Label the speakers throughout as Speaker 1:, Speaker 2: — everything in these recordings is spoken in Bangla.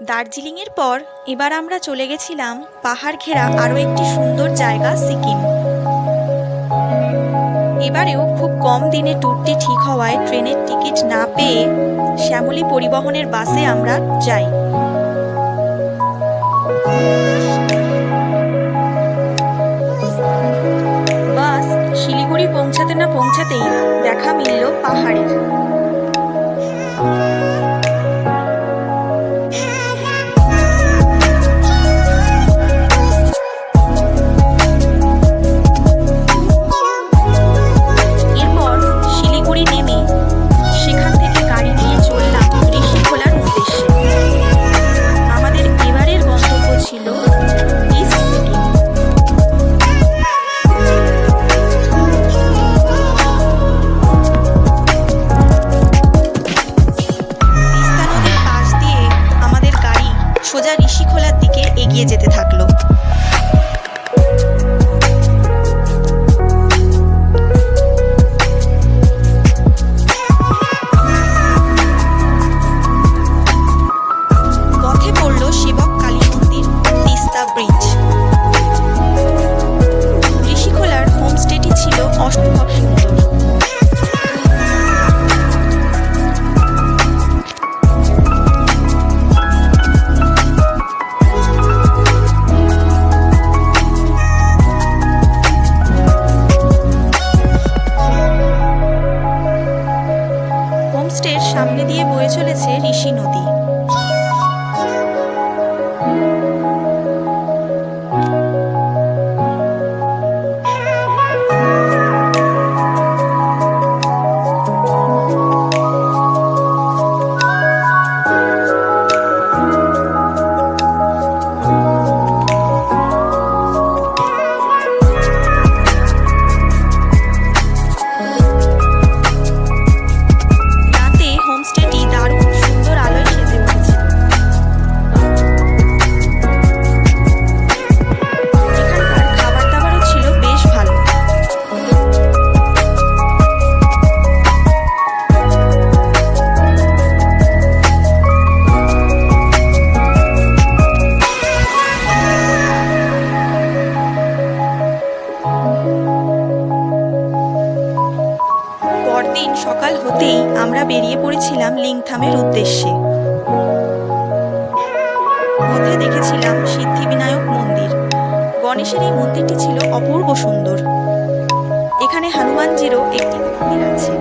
Speaker 1: দার্জিলিংয়ের পর এবার আমরা চলে গেছিলাম পাহাড় ঘেরা আরও একটি সুন্দর জায়গা সিকিম। এবারেও খুব কম দিনে ট্যুরটি ঠিক হওয়ায় ট্রেনের টিকিট না পেয়ে শ্যামলী পরিবহনের বাসে আমরা যাই। বাস শিলিগুড়ি পৌঁছাতে না পৌঁছাতেই দেখা মিলল পাহাড়ের। এরপর শিলিগুড়ি নেমে সেখান থেকে গাড়ি নিয়ে চললাম ঋষিখোলার উদ্দেশ্যে। আমাদের এবারের গন্তব্য ছিল ইস্ট সিকিম। তিস্তা নদীর পাশ দিয়ে আমাদের গাড়ি সোজা ঋষিখোলার দিকে এগিয়ে যেতে থাকলো। পথে পড়ল শিবক কালী মন্দির, তিস্তা ব্রিজ। ঋষিখোলার হোমস্টেটি ছিল অসম্ভব সুন্দর। হোমস্টের সামনে দিয়ে বয়ে চলেছে ঋষি নদী। রাতে হোমস্টেটি দারুণ সুন্দর আলোয় সেজে উঠেছিল। এখানকার খাবার দাবারও ছিল বেশ ভালো। পরদিন সকাল হতেই আমরা বেরিয়ে পড়েছিলাম লিংথামের উদ্দেশ্যে। পথে দেখেছিলাম সিদ্ধিবিনায়ক মন্দির। গণেশের এই মন্দিরটি ছিল অপূর্ব সুন্দর। এখানে হনুমানজিরও একটি মন্দির আছে।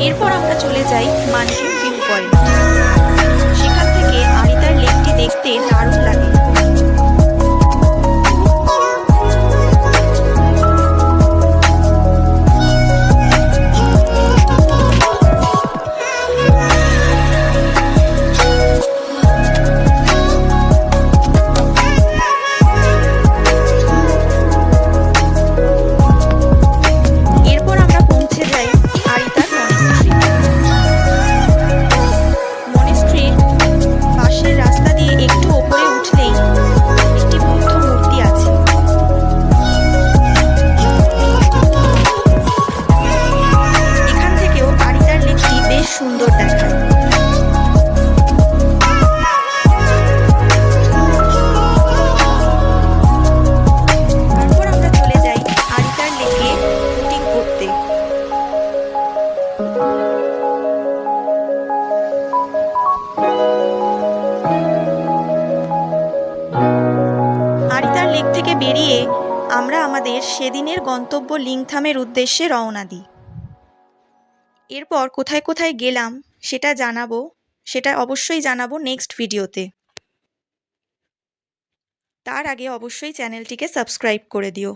Speaker 1: এরপর আমরা চলে যাই মানকিন ভিউ পয়েন্ট। সেখান থেকে আরিতার লেকটি দেখতে দারুণ লাগে। এরপর আমরা পৌঁছে যাই আরিতার মনেস্ট্রি। মনেস্ট্রির পাশের রাস্তা দিয়ে একটু ওপরে উঠলেই একটি বুদ্ধ মূর্তি আছে। এখান থেকেও আরিতার লেকটি বেশ সুন্দর দেখায়। তারপর আমরা চলে যাই আরিতার লেকে বোটিং করতে। আরিতার লেক থেকে বেরিয়ে আমরা আমাদের সেদিনের গন্তব্য লিংথামের উদ্দেশ্যে রওনা দিই। এরপর কোথায় কোথায় গেলাম সেটা অবশ্যই জানাবো নেক্সট ভিডিওতে। তার আগে অবশ্যই চ্যানেলটিকে সাবস্ক্রাইব করে দিও।